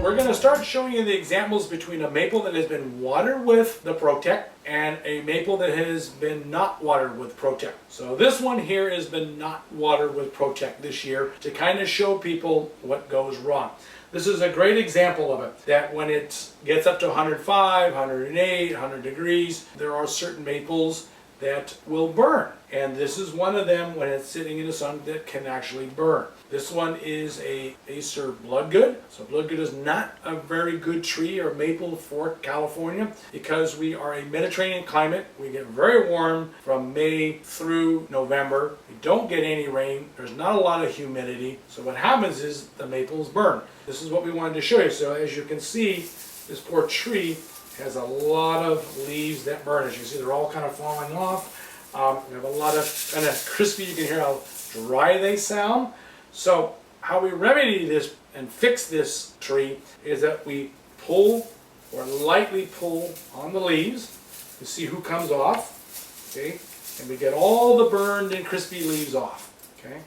we're going to start showing you the examples between a maple that has been watered with the Protect and a maple that has been not watered with Protect. So this one here has been not watered with Protect this year to kind of show people what goes wrong. This is a great example of it, that when it gets up to 105, 108, 100 degrees, there are certain maples that will burn. And this is one of them when it's sitting in the sun that can actually burn. This one is a Acer Bloodgood. So Bloodgood is not a very good tree or maple for California because we are a Mediterranean climate. We get very warm from May through November. We don't get any rain. There's not a lot of humidity. So what happens is the maples burn. This is what we wanted to show you. So as you can see, this poor tree has a lot of leaves that burn. As you can see, they're all kind of falling off. We have a lot of kind of crispy. You can hear how dry they sound. So how we remedy this and fix this tree is that we pull or lightly pull on the leaves to see who comes off. Okay, and we get all the burned and crispy leaves off. Okay,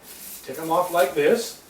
take them off like this.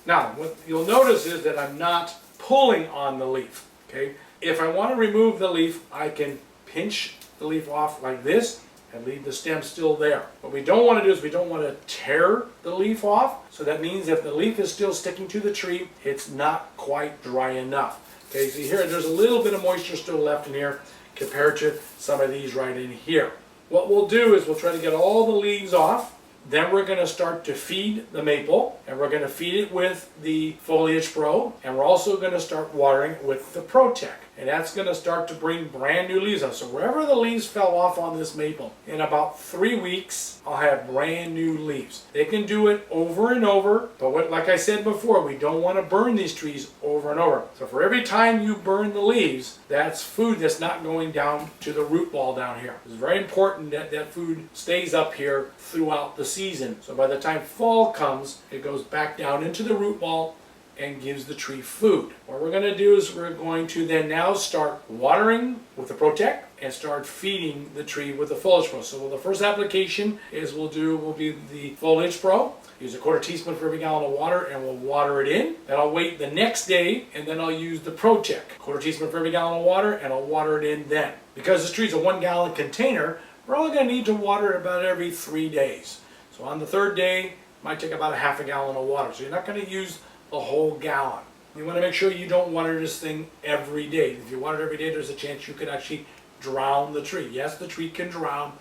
Now what you'll notice is that I'm not pulling on the leaf. Okay, if I want to remove the leaf, I can pinch the leaf off like this and leave the stem still there. What we don't want to do is we don't want to tear the leaf off. So that means if the leaf is still sticking to the tree, it's not quite dry enough. Okay, so here there's a little bit of moisture still left in here compared to some of these right in here. What we'll do is we'll try to get all the leaves off. Then we're going to start to feed the maple, and we're going to feed it with the Foliage Pro, and we're also going to start watering it with the Protect. And that's going to start to bring brand new leaves out. So wherever the leaves fell off on this maple, in about 3 weeks, I'll have brand new leaves. They can do it over and over, but like I said before, we don't want to burn these trees over and over. So for every time you burn the leaves, that's food that's not going down to the root ball down here. It's very important that that food stays up here throughout the season. So by the time fall comes, it goes back down into the root ball and gives the tree food. What we're going to do is we're going to then now start watering with the Protect and start feeding the tree with the Foliage Pro. So the first application will be the Foliage Pro. Use a 1/4 teaspoon for every gallon of water and we'll water it in. Then I'll wait the next day and then I'll use the Protect. 1/4 teaspoon for every gallon of water and I'll water it in then. Because this tree's a 1 gallon container, we're only going to need to water it about every 3 days. So on the 3rd day, it might take about a ½ gallon of water. So you're not going to use a whole gallon. You want to make sure you don't water this thing every day. If you water it every day, there's a chance you could actually drown the tree. Yes, the tree can drown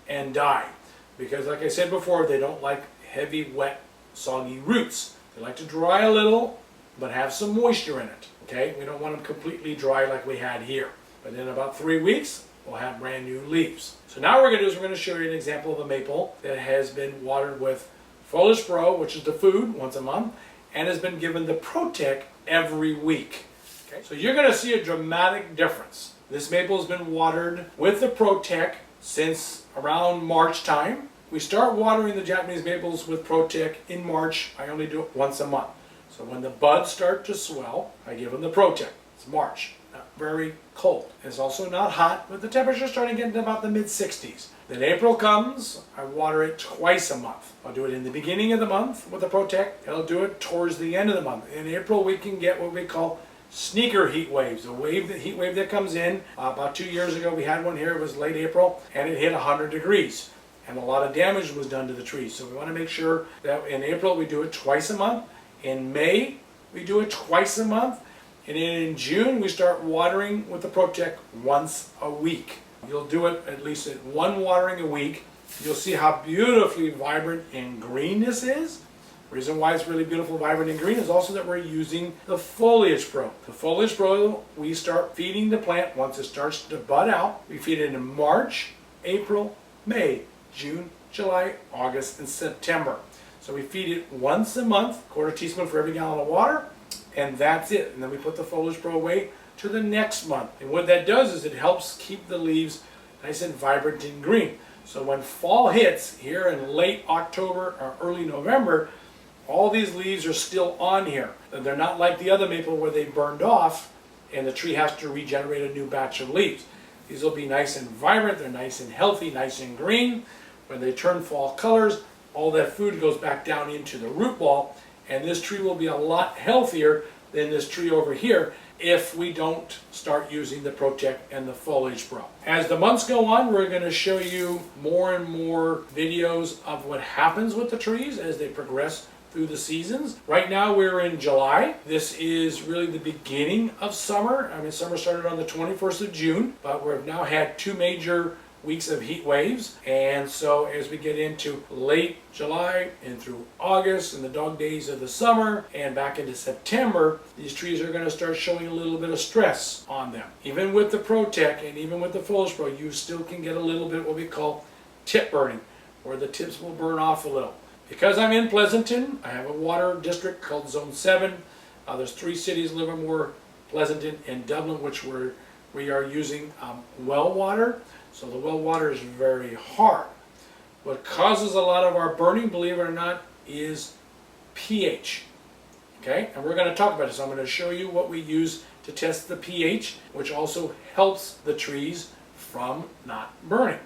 and die. Because like I said before, they don't like heavy, wet, soggy roots. They like to dry a little, but have some moisture in it. Okay, we don't want them completely dry like we had here. But in about 3 weeks, we'll have brand new leaves. So now what we're going to do is we're going to show you an example of a maple that has been watered with Foliage Pro, which is the food, once a month, and has been given the Protect every week. Okay, so you're going to see a dramatic difference. This maple has been watered with the Protect since around March time. We start watering the Japanese maples with Protect in March. I only do it once a month. So when the buds start to swell, I give them the Protect. It's March. Not very cold. It's also not hot, but the temperature's starting to get into about the mid-60s. Then April comes, I water it twice a month. I'll do it in the beginning of the month with the Protect, and I'll do it towards the end of the month. In April, we can get what we call sneaker heat waves. The heat wave that comes in. About 2 years ago, we had one here. It was late April, and it hit 100 degrees. And a lot of damage was done to the trees. So we want to make sure that in April, we do it twice a month. In May, we do it twice a month. And in June, we start watering with the Protect once a week. You'll do it at least at 1 watering a week. You'll see how beautifully vibrant and green this is. The reason why it's really beautiful, vibrant, and green is also that we're using the Foliage Pro. The Foliage Pro, we start feeding the plant once it starts to bud out. We feed it in March, April, May, June, July, August, and September. So we feed it once a month, 1/4 teaspoon for every gallon of water, and that's it. And then we put the Foliage Pro away to the next month. And what that does is it helps keep the leaves nice and vibrant and green. So when fall hits here in late October or early November, all these leaves are still on here. They're not like the other maple where they burned off and the tree has to regenerate a new batch of leaves. These will be nice and vibrant, they're nice and healthy, nice and green. When they turn fall colors, all that food goes back down into the root ball, and this tree will be a lot healthier than this tree over here if we don't start using the Protect and the foliage pro. As the months go on, we're going to show you more and more videos of what happens with the trees as they progress through the seasons. Right now we're in July. This is really the beginning of summer. I mean, summer started on the 21st of June, but we've now had 2 major weeks of heat waves, and so as we get into late July and through August and the dog days of the summer and back into September, these trees are going to start showing a little bit of stress on them. Even with the Protect and even with the Foliage Pro, you still can get a little bit what we call tip burning, where the tips will burn off a little. Because I'm in Pleasanton, I have a water district called Zone 7. There's 3 cities, Livermore, Pleasanton, and Dublin, which we are using well water. So the well water is very hard. What causes a lot of our burning, believe it or not, is pH. Okay, and we're going to talk about it. So I'm going to show you what we use to test the pH, which also helps the trees from not burning.